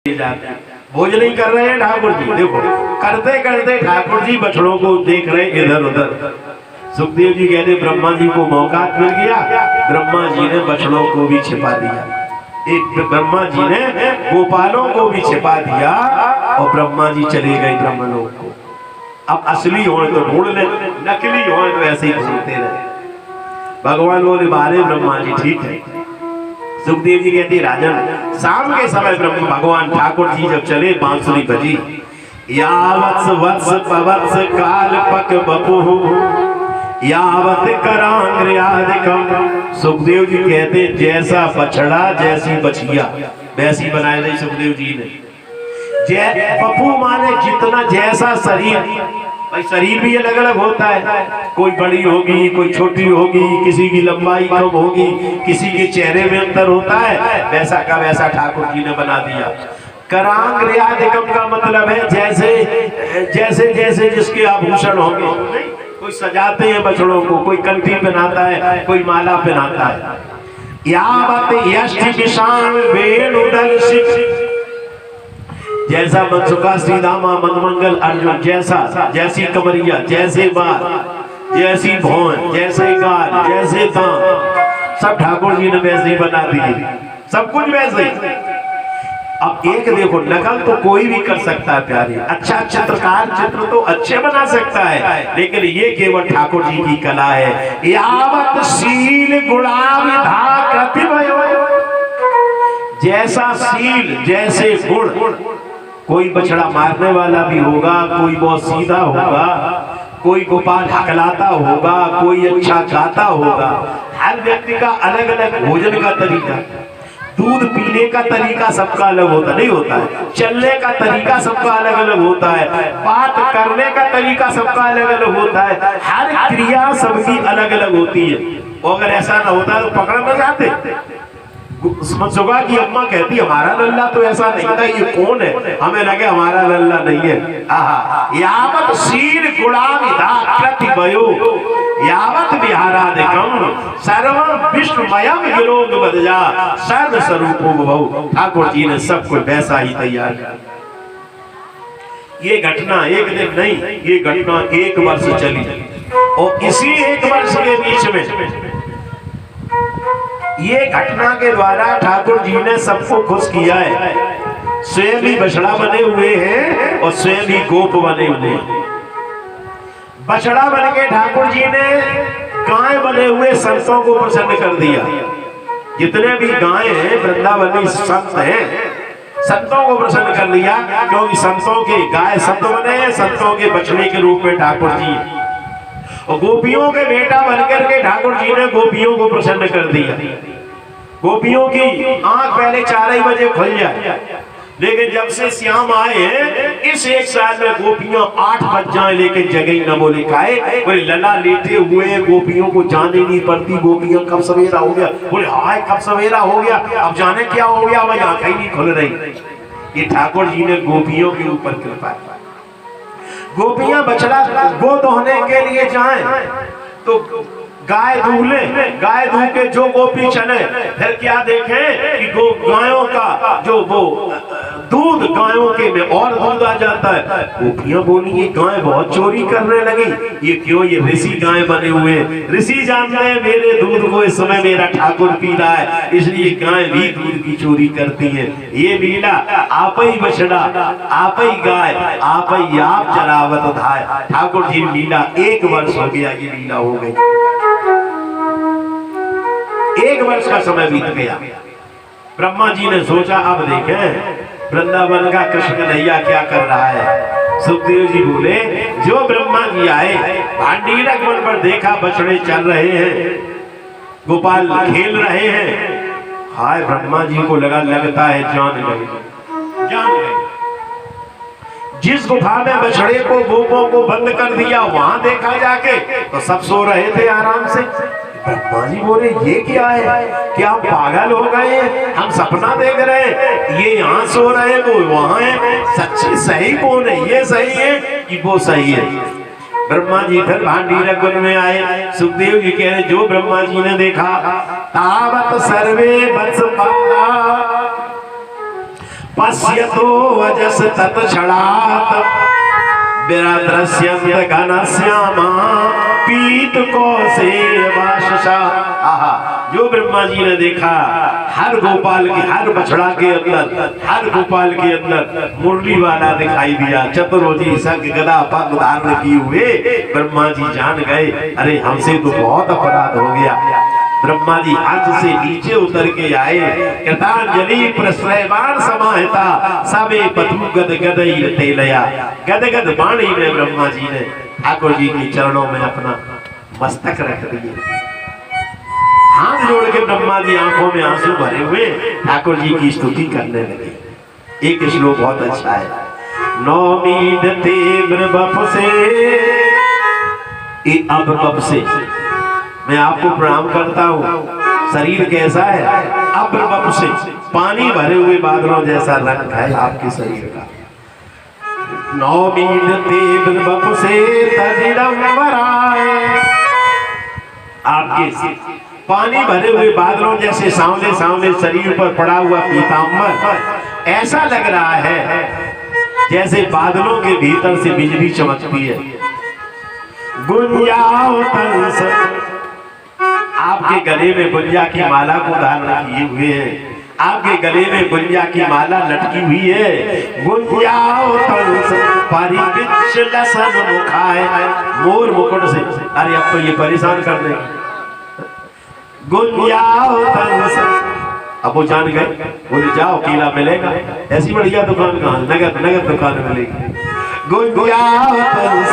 जाते भोज नहीं कर रहे हैं ठाकुर जी। देखो करते करते ठाकुर जी बछड़ों को देख रहे इधर उधर। सुखदेव जी कहते ब्रह्मा जी को मौका मिल गया, ब्रह्मा जी ने बछड़ों को भी छिपा दिया। एक ब्रह्मा जी ने गोपालों को भी छिपा दिया और ब्रह्मा जी चले गए ब्रह्मलोक को। अब असली हो तो ढूंढ ले, नकली हो तो ऐसे ही ढूंढते रहे। भगवान बोले बारे ब्रह्मा जी ठीक है। सुखदेव जी कहते राजन शाम के समय ब्रह्म भगवान ठाकुर जी जब चले बांसुरी बजी, यावत्स वत्स पवत्स काल पक बपुहु यावत करांग्र्यादिकम। सुखदेव जी कहते जैसा बछड़ा जैसी बछिया वैसी बनाए थे सुखदेव जी ने। बपू माने जितना जैसा शरीर, भाई शरीर भी अलग अलग होता है, कोई बड़ी होगी कोई छोटी होगी, किसी की लंबाई कम होगी, किसी के चेहरे में अंतर होता है, वैसा का वैसा ठाकुर जी ने बना दिया। करांग्र्यादिकम का मतलब है जैसे जैसे जैसे जिसके आभूषण होंगे। कोई सजाते हैं बछड़ों को, कोई कंठी पहनाता है, कोई माला पहनाता है। यावत यष्टि विशाल वेणुदल शिख, जैसा मनसुखा श्रीधामा मनमंगल अर्जुन जैसा, जैसी कमरिया जैसे बाल जैसी भौं जैसे गाल जैसे दांत, सब ठाकुर जी ने वैसे ही बना दिए, सब कुछ वैसे ही। अब एक देखो नकल तो कोई भी कर सकता है प्यारे, अच्छा चित्रकार चित्र तो अच्छे बना सकता है, लेकिन ये केवल ठाकुर जी की कला है। यावत शील गुणाविधा कृतिमयो, जैसा शील जैसे गुण, कोई बछड़ा मारने वाला भी होगा, कोई बहुत सीधा होगा, कोई गोपाल हकलाता होगा, कोई अच्छा गाता होगा। हर व्यक्ति का अलग अलग भोजन का तरीका, दूध पीने का तरीका सबका अलग होता नहीं होता है, चलने का तरीका सबका अलग अलग होता है, बात करने का तरीका सबका अलग अलग होता है, हर क्रिया सबकी अलग अलग होती है। अगर ऐसा ना होता तो पकड़ न जाते। सुगा की अम्मा कहती हमारा लल्ला तो ऐसा नहीं था, ये कौन है, हमें लगे हमारा लल्ला नहीं है। आहा यावत शील गुणाविधा कृतिमयो यावत विहारादिकम सर्वं विष्णुमयम विलोक बदजा सर्व स्वरूपो भव। ठाकुर जी ने सब कुछ वैसा ही तैयार किया। ये घटना एक दिन नहीं, ये घटना 1 वर्ष चली और इसी 1 वर्ष के बीच में ये घटना के द्वारा ठाकुर जी ने सबको खुश किया है। स्वयं भी बछड़ा बने हुए हैं और स्वयं भी गोप बने हुए हैं। बछड़ा बन के ठाकुर जी ने गाय बने हुए संतों को प्रसन्न कर दिया। जितने भी गाय हैं वृंदावनी संत हैं, संतों को प्रसन्न कर दिया, क्योंकि संतों के गाय संत बने हैं, संतों के बछड़े के रूप में ठाकुर जी और गोपियों के बेटा बनकर के ठाकुर जी ने गोपियों को प्रसन्न कर दिया। गोपियों की आंख पहले 4 ही बजे खुल जाए, लेकिन जब से श्याम आए हैं इस 1 साल में गोपियां 8 बज जाए लेकिन जगह न बोले खाए, बोले लला लेटे हुए गोपियों को जाने नहीं पड़ती, गोपियां कब सवेरा हो गया, बोले हाय कब सवेरा हो गया, अब जाने क्या हो गया, वही आंखें ही नहीं खुल रही। ये ठाकुर जी ने गोपियों के ऊपर कृपा। गोपियां बछड़ा गो दोहने के लिए जाएं तो गाय दूले, गाय दूह के जो गोपी चले फिर क्या देखें कि गायों का जो वो दूध गायों के में और दूध आ जाता है। गोपियां बोली ये गाय बहुत चोरी करने लगी, ये क्यों, ये ऋषि गाय बने हुए, ऋषि जानते हैं मेरे दूध को इस समय मेरा ठाकुर पी रहा है, इसलिए गाय भी दूध की चोरी करती है। ये लीला आप ही बछड़ा आप ही गाय आप ही आप चलावत धाय। ठाकुर जी लीला 1 वर्ष हो गया, ये लीला हो गई। 1 वर्ष का समय बीत गया। ब्रह्मा जी ने सोचा अब देखें वृंदावन का कृष्ण कन्हैया क्या कर रहा है। सुखदेव जी बोले जो ब्रह्मा जी आए भांडीरक वन पर देखा बछड़े चल रहे हैं, गोपाल खेल रहे हैं। हाय ब्रह्मा जी को लगता है जान गए। जिस गुफा में बछड़े को गोपों को बंद कर दिया वहां देखा जाके तो सब सो रहे थे आराम से। ब्रह्मा जी बोले ये क्या है, क्या आप पागल हो गए, हम सपना देख रहे हैं, ये यहाँ सो रहे वो वहां है, सच्ची सही कौन है, ये सही है कि वो सही है। ब्रह्मा जी फिर भांडीरक वन में आए। सुखदेव जी कह रहे जो ब्रह्मा जी ने देखा तावत सर्वे वत्स पश्यतो वजस तत्क्षणात् विराद्रस्यन्त घनश्यामा पीत कौसेयवाशसा। आहा, जो ब्रह्मा जी ने देखा हर गोपाल के, हर बछड़ा के अंदर, हर गोपाल के अंदर मुरली वाला दिखाई दिया, चतुर्भुजी शंख गदा पद्म धारण किए हुए। ब्रह्मा जी जान गए अरे हमसे तो बहुत अपराध हो गया। ब्रह्मा जी हंस से नीचे उतर के आए, कृतांजलि प्रश्रयवान समाहिता सबे पतु गद गदई तेलया। गद गद वाणी में ब्रह्मा जी ने ठाकुर जी के चरणों में अपना मस्तक रख दिए। हाथ जोड़ के ब्रह्मा जी आंखों में आंसू भरे हुए ठाकुर जी की स्तुति करने लगे। एक श्लोक बहुत अच्छा है, नौमीदते ब्रबप से, अब बप से मैं आपको प्रणाम करता हूँ। शरीर कैसा है? अब्रबप से, पानी भरे हुए बादलों जैसा रंग है आपके शरीर का। नौमीदते ब्रबप से तदिडंबराय, आपके पानी भरे हुए बादलों जैसे सांवले सांवले शरीर पर पड़ा हुआ पीतांबर ऐसा लग रहा है जैसे बादलों के भीतर से बिजली चमकती है। गुंजाओ तंस, आपके गले में गुंजा की माला को धारण किए हुए हैं, आपके गले में गुंजा की माला लटकी हुई है। गुंजाओ तंस परिपिच लसन मुखाय, मोर मुकुट से, अरे अब तो ये परेशान कर देंगे। गुंजाओ तंस, अब वो जान गए, बोले जाओ केला मिलेगा, ऐसी बढ़िया दुकान कहाँ, नगद नगद दुकान मिलेगी। गुंजाओ तंस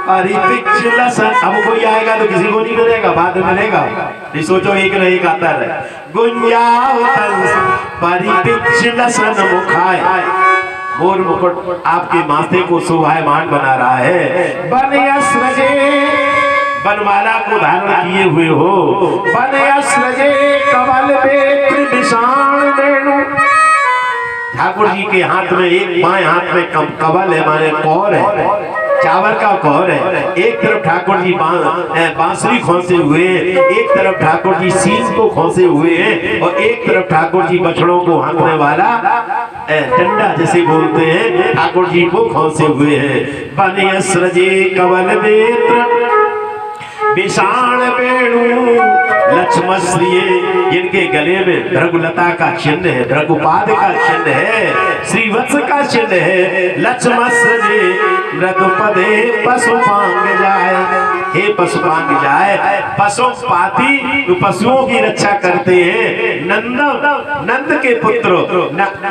परिपिच लसन, अब कोई आएगा तो किसी को नहीं मिलेगा, बाद में मिलेगा, ये सोचो एक न एक आता है। गुंजाओ तंस परिपिच लसन मुखाय, मोर मुकुट आपके माथे को शोभायमान बना रहा है। बनयस्रजे, बनमाला को धारण किए हुए हो। बनयस्रजे कमल बेत्र विषाण वेणु, ठाकुर जी के हाथ में एक बाएं हाथ में कमल है, माने कौर है, चावल का कौर है। एक तरफ ठाकुर जी बांसुरी खोसे हुए हैं, एक तरफ ठाकुर जी सींग को खोसे हुए हैं, और एक तरफ ठाकुर जी बछड़ों को हाँकने वाला डंडा जैसे बोलते हैं ठाकुर जी को खोसे हुए हैं। बनयस्रजे कमल बेत्र विषाण वेणु लक्ष्मश्रिये, जिनके गले में भृगुलता का चिन्ह है, भृगुपाद का चिन्ह है, श्रीवत्स का चिन्ह है। लक्ष्मश्रिये मृगपदे पशुपांग जाए, हे पशुपांग जाए, पशुपाति जो पशुओं की रक्षा करते हैं। नंद के पुत्र,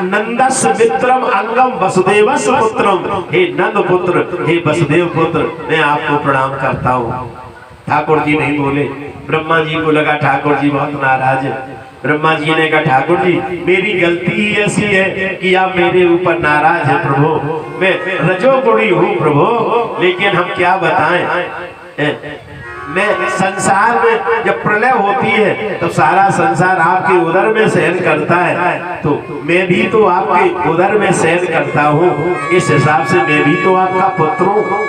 नंदस मित्रम अंगम वसुदेवस पुत्रम, हे नंद पुत्र, हे वसुदेव पुत्र, मैं आपको प्रणाम करता हूँ। ठाकुर जी नहीं बोले। ब्रह्मा जी को लगा ठाकुर जी बहुत नाराज है। ब्रह्मा जी ने कहा ठाकुर जी मेरी गलती ऐसी है कि आप मेरे ऊपर नाराज हैं प्रभु, मैं रजोगुणी हूँ प्रभु, लेकिन हम क्या बताएं, मैं संसार में जब प्रलय होती है तो सारा संसार आपके उदर में शयन करता है, तो मैं भी तो आपके उदर में शयन करता हूँ, इस हिसाब से मैं भी तो आपका पुत्र हूँ।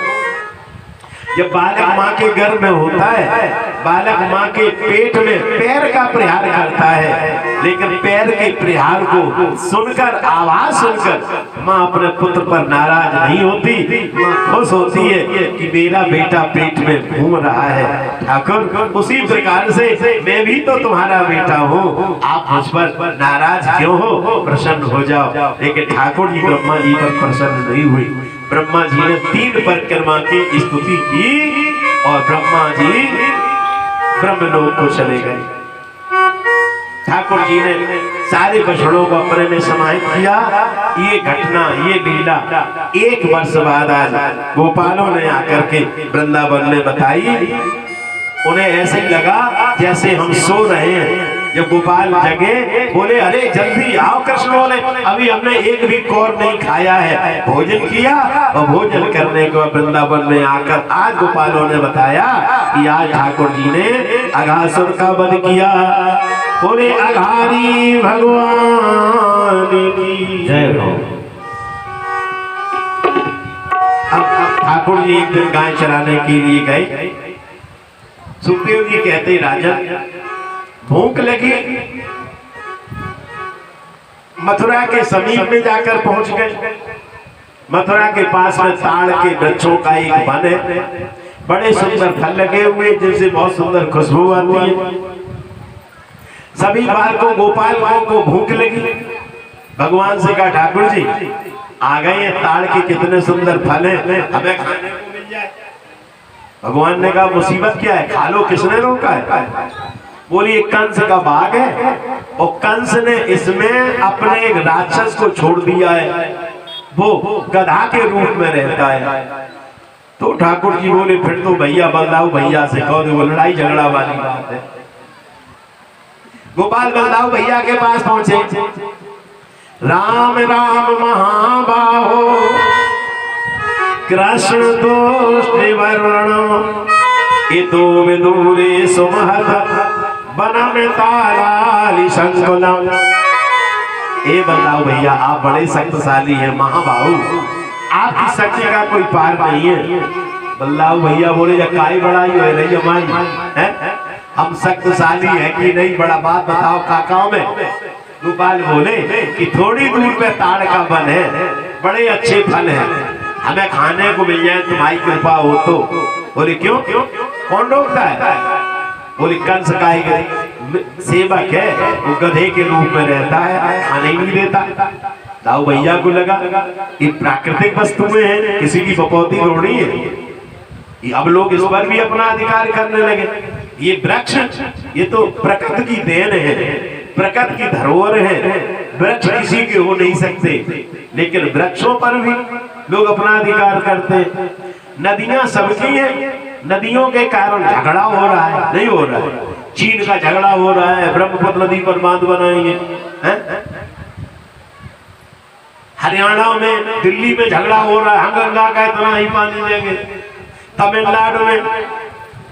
जब बालक माँ के गर्भ में होता है, बालक माँ के पेट में पैर का प्रहार करता है, लेकिन पैर के प्रहार को सुनकर, आवाज सुनकर माँ अपने पुत्र पर नाराज नहीं होती, माँ खुश होती है कि मेरा बेटा पेट में घूम रहा है। ठाकुर उसी प्रकार से मैं भी तो तुम्हारा बेटा हूँ, आप मुझ पर नाराज क्यों हो, प्रसन्न हो जाओ। लेकिन ठाकुर जी ब्रह्मा जी पर प्रसन्न नहीं हुई। ब्रह्मा जी ने 3 परिक्रमा की स्तुति की और ब्रह्मा जी ब्रह्मलोक को चले गए। ठाकुर जी ने सारे बछड़ों को अपने में समाहित किया। ये घटना, ये लीला 1 वर्ष बाद आज गोपालों ने आकर के वृंदावन में बताई। उन्हें ऐसे ही लगा जैसे हम सो रहे हैं। जब गोपाल जगे बोले अरे जल्दी आओ, कृष्ण बोले अभी हमने एक भी कौर नहीं खाया है। भोजन किया और भोजन करने को वृंदावन में आकर आज गोपालों ने बताया कि आज ठाकुर जी ने अघासुर का वध किया। बोले अघारी भगवान की जय हो। अब ठाकुर जी एक दिन गाय चराने के लिए गए। सुखदेव जी कहते राजन भूख लगी, मथुरा के समीप में जाकर पहुंच गए। मथुरा के पास में ताड़ के वृक्षों का एक वन है, बड़े सुंदर फल लगे हुए जिनसे बहुत सुंदर खुशबू आती है। सभी बालकों गोपालों को भूख लगी। भगवान से कहा ठाकुर जी आ गए हैं, ताड़ के कितने सुंदर फल हैं, हमें खाने को मिल जाए। भगवान ने कहा मुसीबत क्या है, खा लो, किसने रोका है। बोली एक कंस का बाग है और कंस ने इसमें अपने एक राक्षस को छोड़ दिया है, वो गधा के रूप में रहता है। तो ठाकुर जी बोले फिर तो भैया बलदाऊ भैया से कहो, वो लड़ाई झगड़ा वाली बात है। गोपाल बलदाऊ भैया के पास पहुंचे। राम राम महाबाहो कृष्ण दोष वर्ण इतो विदूरे सुमहत बन में तालाली संकुलम। ए बलदाऊ भैया आप बड़े शक्तिशाली हैं महाबाहु, आपकी शक्ति का कोई पार नहीं है। बलदाऊ भैया बोले या काय बड़ाई हो रही हमारी, हम शक्तिशाली है कि नहीं, बड़ा बात बताओ काकाओं में। गोपाल बोले कि थोड़ी दूर पे ताड़ का वन है, बड़े अच्छे फल हैं, हमें खाने को मिल जाए तुम्हारी कृपा हो तो। बोले क्यों, कौन रोकता है। बोले कंस का सेवक है, वो गधे के रूप में रहता है, खाने ही नहीं देता। दाऊ भैया को लगा ये प्राकृतिक वस्तुएं हैं, किसी की बपौती थोड़ी है। अब लोग इस पर भी अपना अधिकार करने लगे। ये वृक्ष ये तो प्रकृति की देन है, प्रकृति की धरोहर है, वृक्ष किसी के हो नहीं सकते, लेकिन वृक्षों पर भी लोग अपना अधिकार करते हैं। नदियां सबकी हैं, नदियों के कारण झगड़ा हो रहा है, नहीं हो रहा है। चीन का झगड़ा हो रहा है, ब्रह्मपुत्र नदी पर बांध बनाएंगे, हरियाणा में दिल्ली में झगड़ा हो रहा है, हम गंगा का इतना ही पानी देंगे। तमिलनाडु में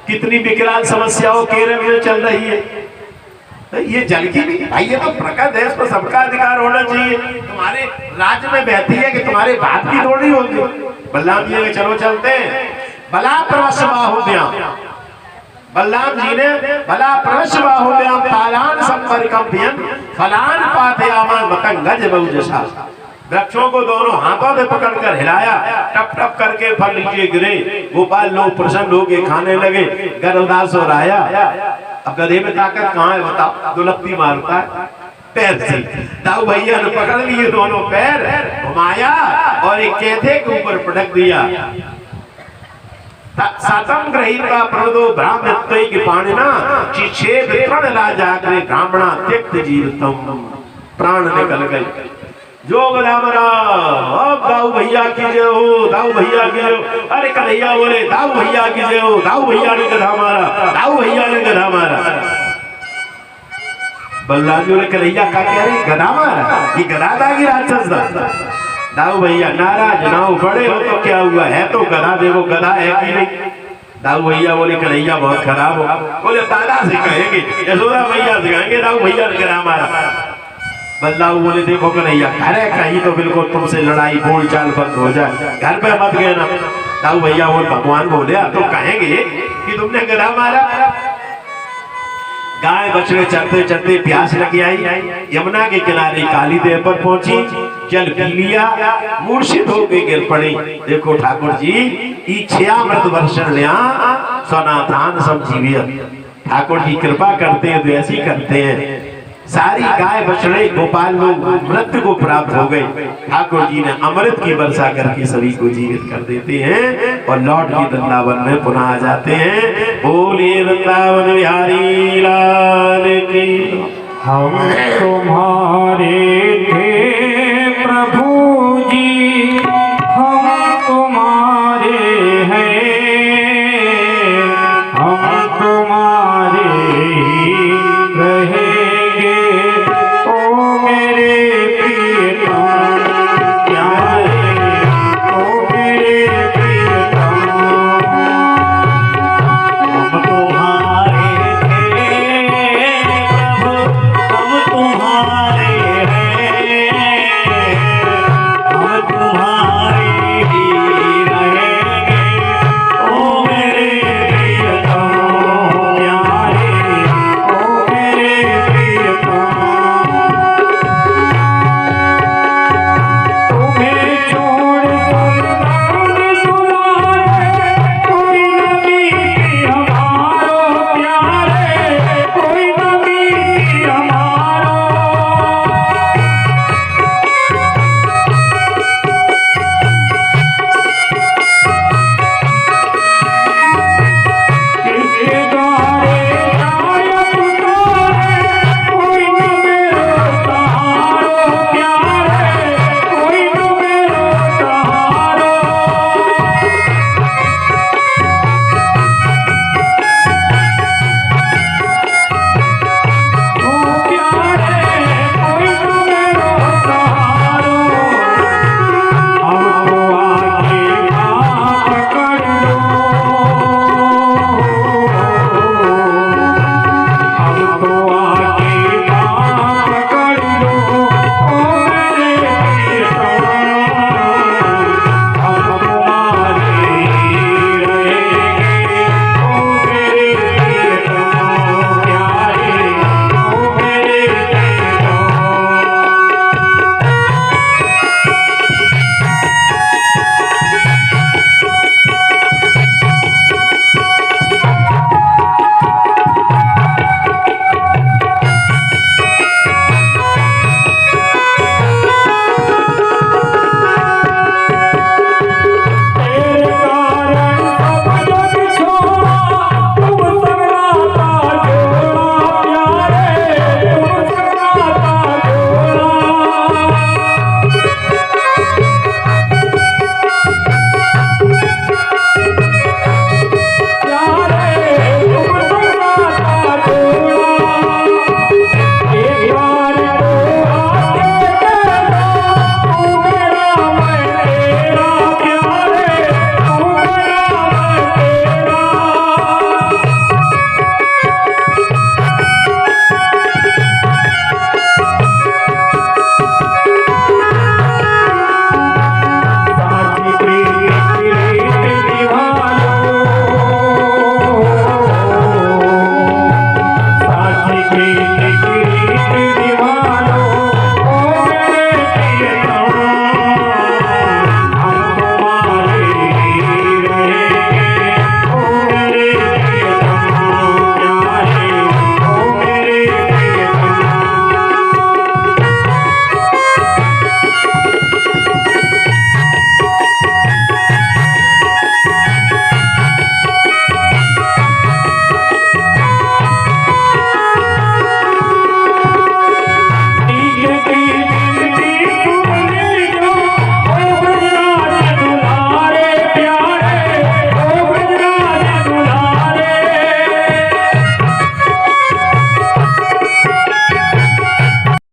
कितनी विकराल समस्याओं केरल में चल रही है। ये जल की भी भाई, ये तो प्रकृति है, इस पर सबका अधिकार होना चाहिए। तुम्हारे राज्य में बहती है कि तुम्हारे बाप की थोड़ी होगी। बलराम जी ने चलो चलते हैं। बला प्रवश्य बाहुव्याम, बलराम जी ने बला प्रवश्य बाहुव्याम तालान संपर्कम्भ्यं फलान पाथयामान मतंगज बहुजसा। वृक्षों को दोनों हाथों से पकड़कर हिलाया, टप टप करके फल नीचे गिरे। गोपाल लोग प्रसन्न हो के खाने लगे, गर्भदास हो रहा। अब गधे में ताकत कहाँ है बताओ, दुलत्ती मारता है पैर से। दाऊ भैया ने पकड़ लिए दोनों पैर, घुमाया और एक कैथे के ऊपर पटक दिया। सातम ग्रहीता प्रदो ब्राह्मणत्व की पाणिना चिछे वितरण राजाग्रे ब्राह्मणा त्यक्त जीवितम। प्राण निकल गए। जो गदामरा अब दाऊ भैया की जय हो, दाऊ भैया की जय हो। अरे कन्हैया बोले दाऊ भैया की जय हो, दाऊ भैया ने गधा मारा, दाऊ भैया ने गधा मारा। बलराम जी ने कन्हैया का कह रही गधा मारा, ये गधा था कि राक्षस था। दाऊ भैया नाराज ना हो, बड़े हो तो क्या हुआ, है तो गधा, देखो गधा है कि नहीं। दाऊ भैया बोले कन्हैया बहुत खराब हो। बोले दादा से कहेंगे, यशोदा भैया से कहेंगे दाऊ भैया ने गधा मारा। बलदाऊ बोले देखो कन्हैया, अरे कहीं तो बिल्कुल तुमसे लड़ाई बोल चाल बंद हो जाए, घर पे मत गए ना। दाऊ भैया बोले भगवान बोले तो कहेंगे कि तुमने गधा मारा। गाय बछड़े चरते चरते प्यास लगी आई, यमुना के किनारे काली देव पर पहुंची, जल पी लिया, मूर्छित होके गिर पड़ी। देखो ठाकुर जी इच्छामृत वर्षण सनातन सब जीवित। ठाकुर जी कृपा करते हैं तो ऐसी करते हैं। सारी गाय बछड़े गोपाल लोग मृत्यु को प्राप्त हो गए। ठाकुर जी ने अमृत की वर्षा करके सभी को जीवित कर देते हैं और लौट के वृंदावन में पुनः आ जाते हैं। बोलिए वृंदावन बिहारी लाल की। हम तुम्हारे